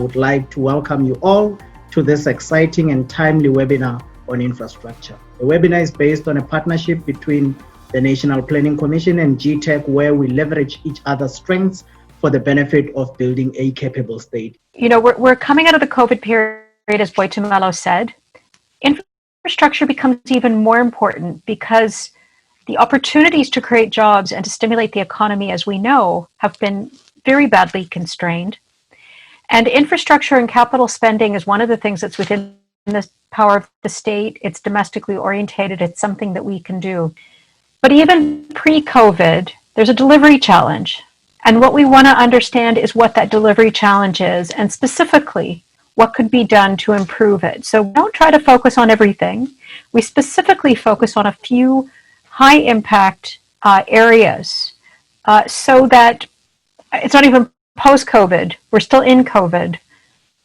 would like to welcome you all to this exciting and timely webinar on infrastructure. The webinar is based on a partnership between the National Planning Commission and GTAC, where we leverage each other's strengths for the benefit of building a capable state. You know, we're coming out of the COVID period, as Boitumelo said. Infrastructure becomes even more important because the opportunities to create jobs and to stimulate the economy, as we know, have been very badly constrained. And infrastructure and capital spending is one of the things that's within the power of the state. It's domestically orientated. It's something that we can do. But even pre-COVID, there's a delivery challenge. And what we want to understand is what that delivery challenge is, and specifically, what could be done to improve it. So we don't try to focus on everything. We specifically focus on a few high impact areas so that it's not even post-COVID, we're still in COVID.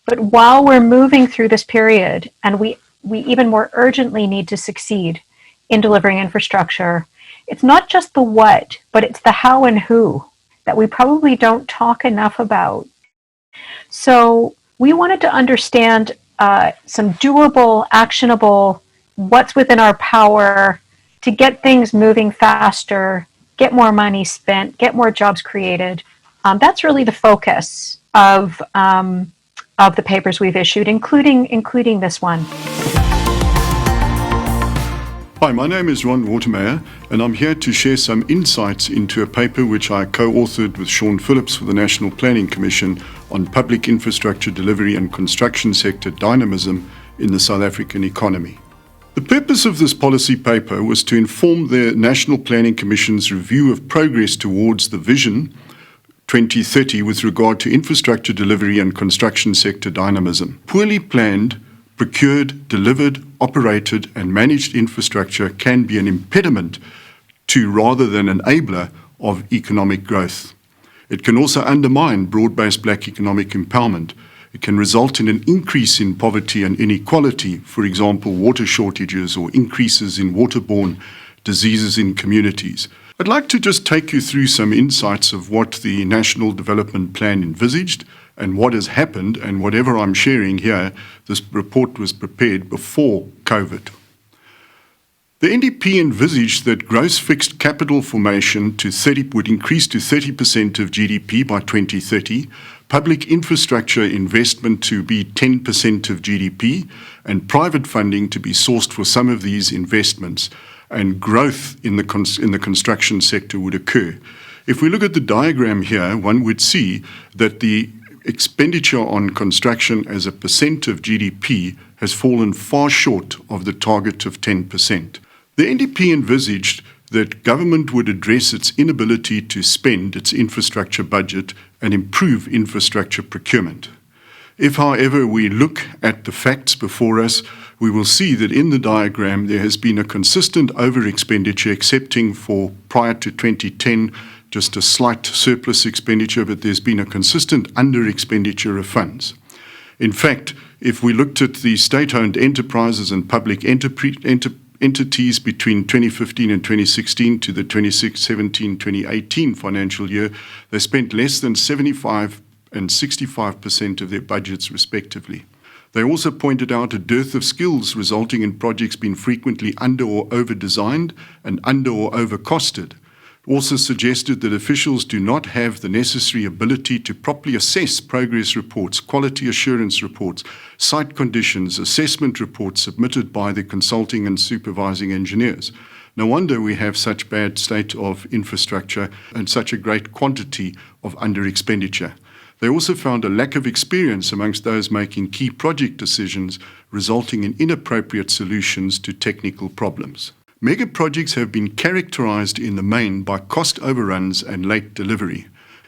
But while we're moving through this period, and we even more urgently need to succeed in delivering infrastructure, it's not just the what, but it's the how and who that we probably don't talk enough about. So we wanted to understand some doable, actionable, what's within our power to get things moving faster, get more money spent, get more jobs created. That's really the focus of the papers we've issued, including this one. Hi, my name is Ron Watermeyer, and I'm here to share some insights into a paper which I co-authored with Sean Phillips for the National Planning Commission on public infrastructure delivery and construction sector dynamism in the South African economy. The purpose of this policy paper was to inform the National Planning Commission's review of progress towards the Vision 2030 with regard to infrastructure delivery and construction sector dynamism. Poorly planned, procured, delivered, operated, and managed infrastructure can be an impediment to rather than enabler of economic growth. It can also undermine broad-based black economic empowerment. It can result in an increase in poverty and inequality, for example, water shortages or increases in waterborne diseases in communities. I'd like to just take you through some insights of what the National Development Plan envisaged and what has happened, and whatever I'm sharing here, this report was prepared before COVID. The NDP envisaged that gross fixed capital formation would increase to 30% of GDP by 2030, public infrastructure investment to be 10% of GDP, and private funding to be sourced for some of these investments, and growth in the construction sector would occur. If we look at the diagram here, one would see that the expenditure on construction as a percent of GDP has fallen far short of the target of 10%. The NDP envisaged that government would address its inability to spend its infrastructure budget and improve infrastructure procurement. If, however, we look at the facts before us, we will see that in the diagram there has been a consistent over-expenditure, excepting for prior to 2010, just a slight surplus expenditure, but there's been a consistent under-expenditure of funds. In fact, if we looked at the state-owned enterprises and public entities between 2015 and 2016 to the 2017-2018 financial year, they spent less than 75% and 65% of their budgets respectively. They also pointed out a dearth of skills resulting in projects being frequently under or over-designed and under or over-costed. Also suggested that officials do not have the necessary ability to properly assess progress reports, quality assurance reports, site conditions, assessment reports submitted by the consulting and supervising engineers. No wonder we have such bad state of infrastructure and such a great quantity of under-expenditure. They also found a lack of experience amongst those making key project decisions, resulting in inappropriate solutions to technical problems. Mega projects have been characterized in the main by cost overruns and late delivery.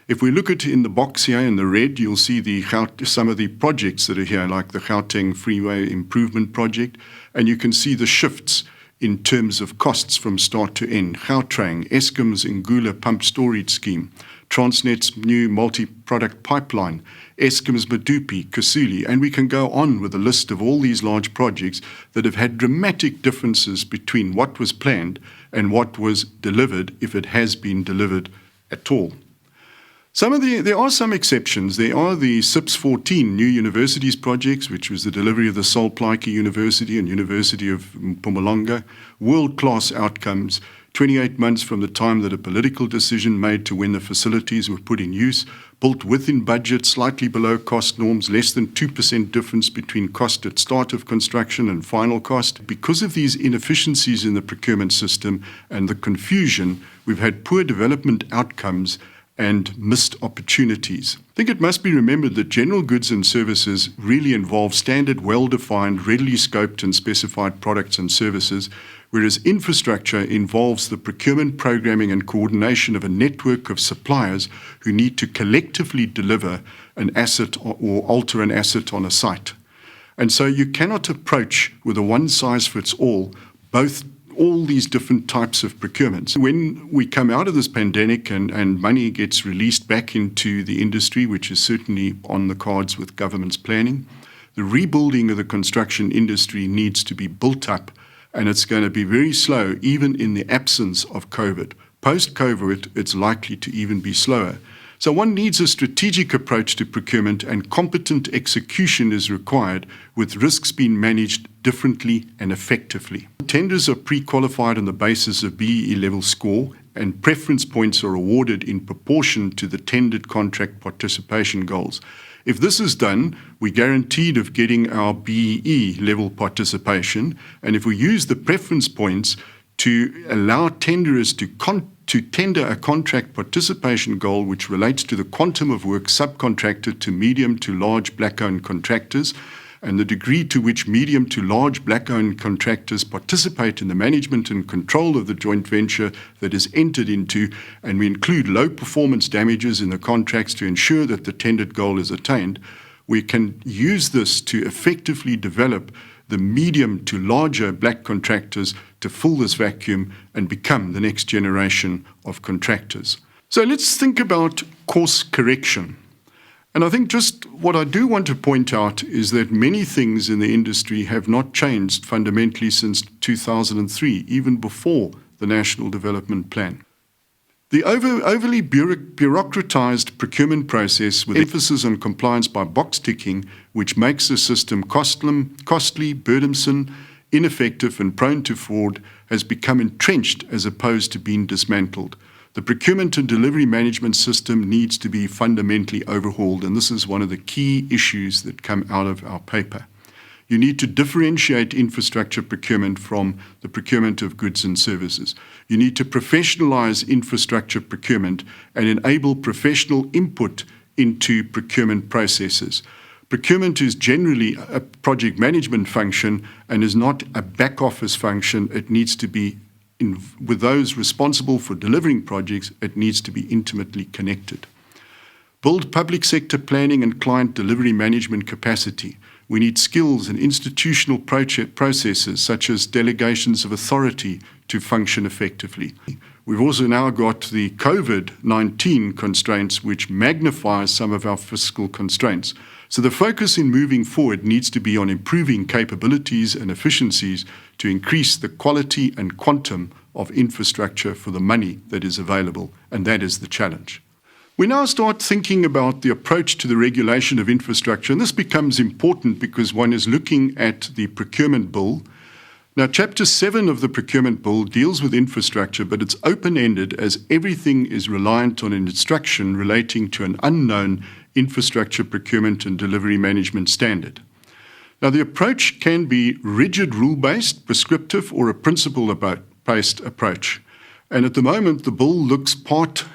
If we look at in the box here in the red, you'll see some of the projects that are here, like the Gauteng Freeway Improvement Project, and you can see the shifts in terms of costs from start to end. Gautrain, Eskom's Ngula Pump Storage Scheme, Transnet's new multi-product pipeline, Eskom's Medupi, Kasuli, and we can go on with a list of all these large projects that have had dramatic differences between what was planned and what was delivered, if it has been delivered at all. There are some exceptions. There are the SIPS 14 New Universities projects, which was the delivery of the Sol Plaatje University and University of Mpumalanga. World-class outcomes, 28 months from the time that a political decision made to when the facilities were put in use, built within budget, slightly below cost norms, less than 2% difference between cost at start of construction and final cost. Because of these inefficiencies in the procurement system and the confusion, we've had poor development outcomes and missed opportunities. I think it must be remembered that general goods and services really involve standard, well-defined, readily scoped and specified products and services, whereas infrastructure involves the procurement, programming and coordination of a network of suppliers who need to collectively deliver an asset or alter an asset on a site. And so you cannot approach with a one-size-fits-all all these different types of procurements. When we come out of this pandemic and money gets released back into the industry, which is certainly on the cards with government's planning, the rebuilding of the construction industry needs to be built up, and it's going to be very slow, even in the absence of COVID. Post-COVID, it's likely to even be slower. So one needs a strategic approach to procurement, and competent execution is required, with risks being managed differently and effectively. Tenders are pre-qualified on the basis of BEE level score, and preference points are awarded in proportion to the tendered contract participation goals. If this is done, we're guaranteed of getting our BEE level participation, and if we use the preference points to allow tenderers to tender a contract participation goal which relates to the quantum of work subcontracted to medium to large black-owned contractors, and the degree to which medium to large black-owned contractors participate in the management and control of the joint venture that is entered into, and we include low performance damages in the contracts to ensure that the tendered goal is attained, we can use this to effectively develop the medium to larger black contractors to fill this vacuum and become the next generation of contractors. So let's think about course correction. And I think just what I do want to point out is that many things in the industry have not changed fundamentally since 2003, even before the National Development Plan. The overly bureaucratized procurement process with emphasis on compliance by box ticking, which makes the system costly, burdensome, ineffective and prone to fraud, has become entrenched as opposed to being dismantled. The procurement and delivery management system needs to be fundamentally overhauled, and this is one of the key issues that come out of our paper. You need to differentiate infrastructure procurement from the procurement of goods and services. You need to professionalize infrastructure procurement and enable professional input into procurement processes. Procurement is generally a project management function and is not a back office function. It needs to be, with those responsible for delivering projects, it needs to be intimately connected. Build public sector planning and client delivery management capacity. We need skills and institutional processes such as delegations of authority to function effectively. We've also now got the COVID-19 constraints, which magnify some of our fiscal constraints. So the focus in moving forward needs to be on improving capabilities and efficiencies to increase the quality and quantum of infrastructure for the money that is available, and that is the challenge. We now start thinking about the approach to the regulation of infrastructure, and this becomes important because one is looking at the procurement bill. Now, Chapter 7 of the procurement bill deals with infrastructure, but it's open-ended as everything is reliant on an instruction relating to an unknown infrastructure procurement and delivery management standard. Now, the approach can be rigid rule-based, prescriptive, or a principle-based approach. And at the moment, the bill looks part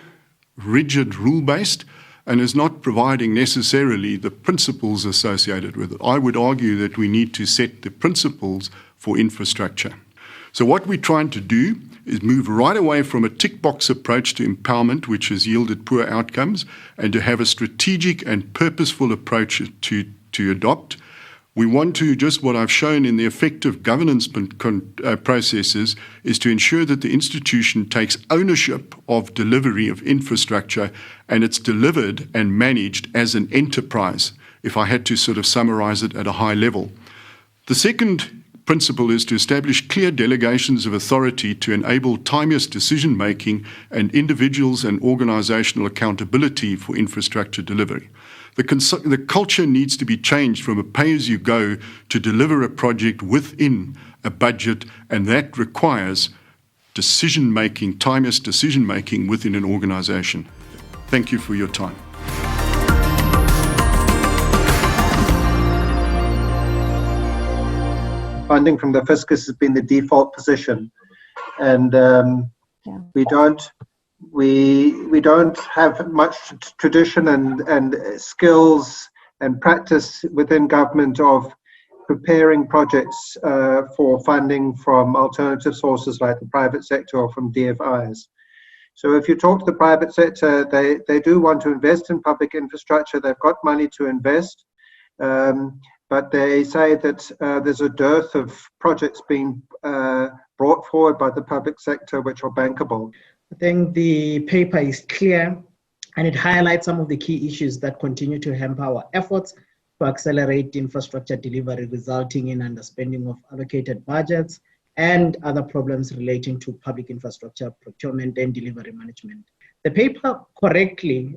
rigid rule-based and is not providing necessarily the principles associated with it. I would argue that we need to set the principles for infrastructure. So what we're trying to do is move right away from a tick box approach to empowerment, which has yielded poor outcomes, and to have a strategic and purposeful approach to adopt. We want to, just what I've shown in the effective governance processes, is to ensure that the institution takes ownership of delivery of infrastructure and it's delivered and managed as an enterprise, if I had to sort of summarize it at a high level. The second principle is to establish clear delegations of authority to enable timeliest decision-making and individuals and organizational accountability for infrastructure delivery. The culture needs to be changed from a pay-as-you-go to deliver a project within a budget, and that requires decision-making, timeliest decision-making within an organization. Thank you for your time. Funding from the fiscus has been the default position, and we don't have much tradition and skills and practice within government of preparing projects for funding from alternative sources like the private sector or from DFIs. So if you talk to the private sector, they do want to invest in public infrastructure. They've got money to invest. But they say that there's a dearth of projects being brought forward by the public sector which are bankable. I think the paper is clear, and it highlights some of the key issues that continue to hamper our efforts to accelerate infrastructure delivery, resulting in underspending of allocated budgets and other problems relating to public infrastructure procurement and delivery management. The paper correctly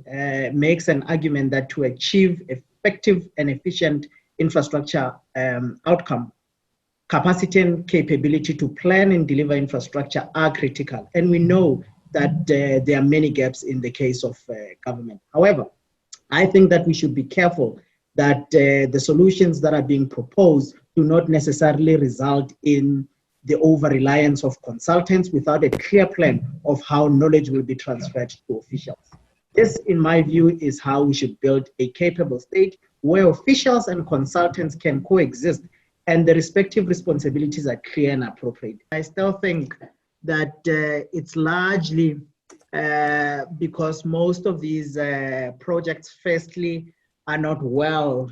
makes an argument that to achieve effective and efficient infrastructure outcome, capacity and capability to plan and deliver infrastructure are critical. And we know that there are many gaps in the case of government. However, I think that we should be careful that the solutions that are being proposed do not necessarily result in the over-reliance of consultants without a clear plan of how knowledge will be transferred to officials. This, in my view, is how we should build a capable state where officials and consultants can coexist and the respective responsibilities are clear and appropriate. I still think that it's largely because most of these projects, firstly, are not well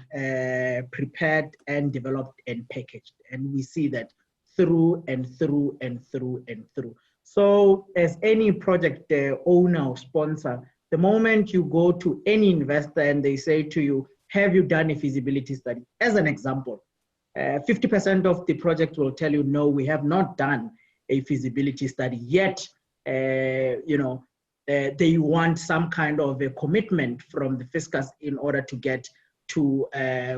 prepared and developed and packaged. And we see that through and through and through and through. So as any project owner or sponsor, the moment you go to any investor and they say to you, have you done a feasibility study? As an example, 50% of the project will tell you, no, we have not done a feasibility study yet. They want some kind of a commitment from the fiscus in order to get to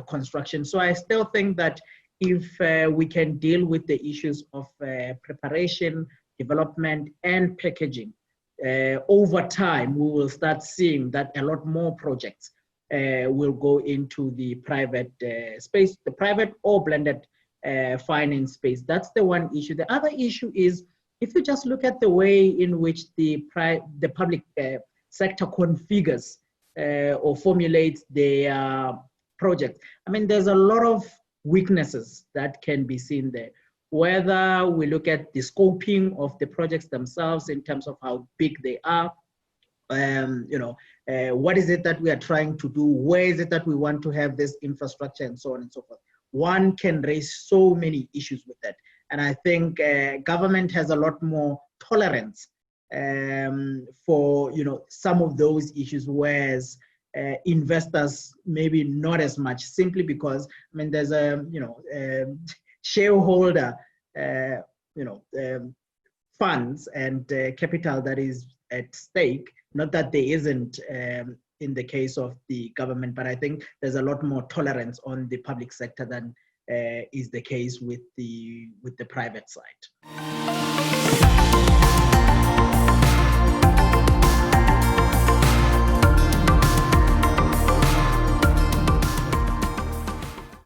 construction. So I still think that if we can deal with the issues of preparation, development, and packaging, over time, we will start seeing that a lot more projects will go into the private space, the private or blended finance space. That's the one issue. The other issue is, if you just look at the way in which the public sector configures or formulates their project, I mean, there's a lot of weaknesses that can be seen there. Whether we look at the scoping of the projects themselves in terms of how big they are, what is it that we are trying to do? Where is it that we want to have this infrastructure and so on and so forth? One can raise so many issues with that. And I think government has a lot more tolerance for some of those issues, whereas investors maybe not as much, simply because there's a shareholder funds and capital that is at stake. Not that there isn't in the case of the government, but I think there's a lot more tolerance on the public sector than is the case with the private side.